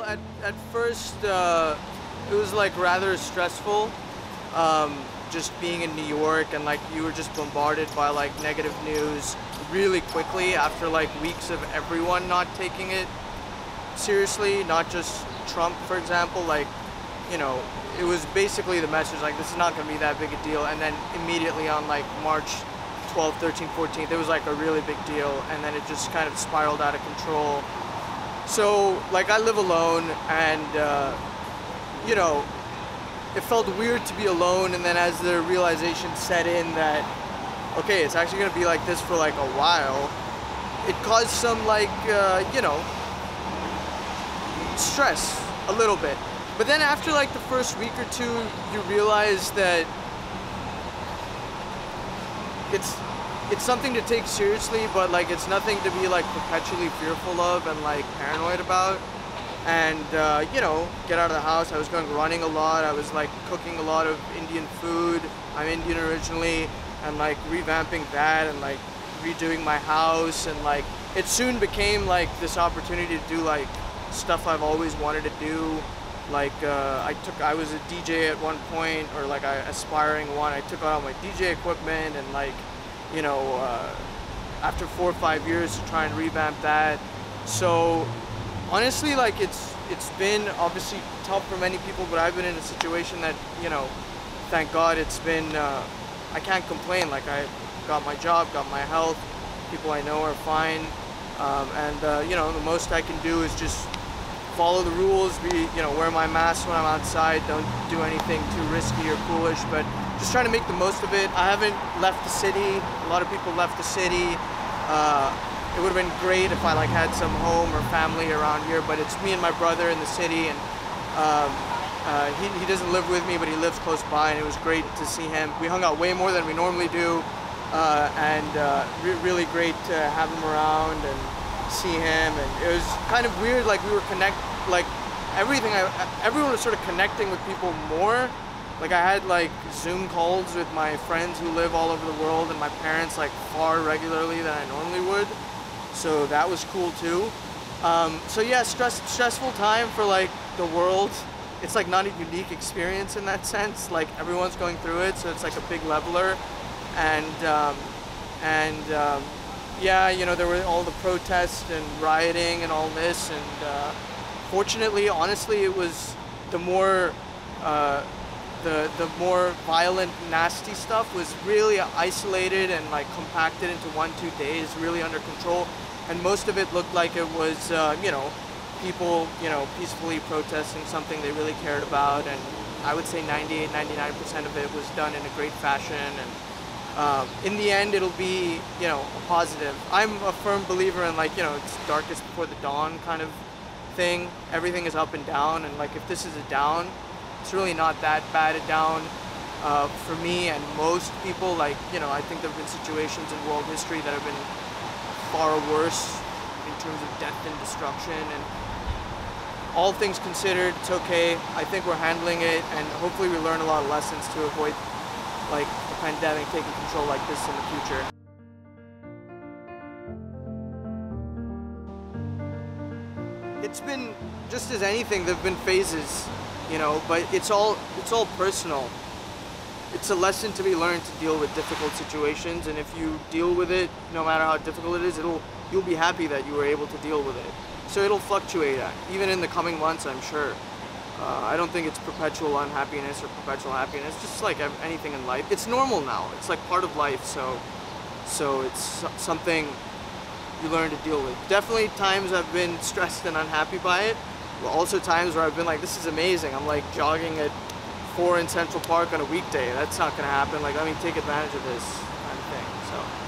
at first it was like rather stressful, just being in New York, and like you were just bombarded by like negative news really quickly after like weeks of everyone not taking it seriously, not just Trump, for example. Like, you know, it was basically the message like this is not going to be that big a deal, and then immediately on like March 12th, 13th, 14th, it was like a really big deal, and then it just kind of spiraled out of control. So like I live alone, and you know, it felt weird to be alone, and then as the realization set in that okay, it's actually going to be like this for like a while, it caused some like you know, stress a little bit. But then after like the first week or two, you realize that it's something to take seriously, but like it's nothing to be like perpetually fearful of and like paranoid about. And you know, get out of the house. I was going running a lot. I was like cooking a lot of Indian food. I'm Indian originally, and like revamping that and like redoing my house, and like it soon became like this opportunity to do like stuff I've always wanted to do. Like I was a DJ at one point, or like a aspiring one. I took out all my DJ equipment, and like, you know, after 4 or 5 years to try and revamp that. So honestly, like it's been obviously tough for many people, but I've been in a situation that, you know, thank God it's been, I can't complain. Like I got my job, got my health, people I know are fine, and you know, the most I can do is just follow the rules, you know, wear my mask when I'm outside, don't do anything too risky or foolish, but just trying to make the most of it. I haven't left the city. A lot of people left the city. It would have been great if I like had some home or family around here, but it's me and my brother in the city, and he doesn't live with me, but he lives close by, and it was great to see him. We hung out way more than we normally do, and really great to have him around and see him. And it was kind of weird, like we were everyone was sort of connecting with people more. Like I had like Zoom calls with my friends who live all over the world, and my parents like far regularly than I normally would, so that was cool too. So yeah, stressful time for like the world. It's like not a unique experience in that sense, like everyone's going through it, so it's like a big leveler. And yeah, you know, there were all the protests and rioting and all this, and fortunately, honestly, it was the more violent, nasty stuff was really isolated and like compacted into 1-2 days, really under control, and most of it looked like it was you know, people, you know, peacefully protesting something they really cared about, and I would say 98-99% of it was done in a great fashion. And in the end, it'll be, you know, a positive. I'm a firm believer in like, you know, it's darkest before the dawn kind of thing. Everything is up and down, and like if this is a down, it's really not that bad a down for me and most people. Like, you know, I think there have been situations in world history that have been far worse in terms of death and destruction, and all things considered, it's okay. I think we're handling it, and hopefully we learn a lot of lessons to avoid like a pandemic taking control like this in the future. It's been just as anything. There've been phases, you know, but it's all personal. It's a lesson to be learned to deal with difficult situations, and if you deal with it, no matter how difficult it is, you'll be happy that you were able to deal with it. So it'll fluctuate, even in the coming months, I'm sure. I don't think it's perpetual unhappiness or perpetual happiness, just like anything in life. It's normal now. It's like part of life, so it's something you learn to deal with. Definitely times I've been stressed and unhappy by it. Well, also times where I've been like, this is amazing. I'm like jogging at 4 in Central Park on a weekday. That's not gonna happen. Like, let me take advantage of this kind of thing. So.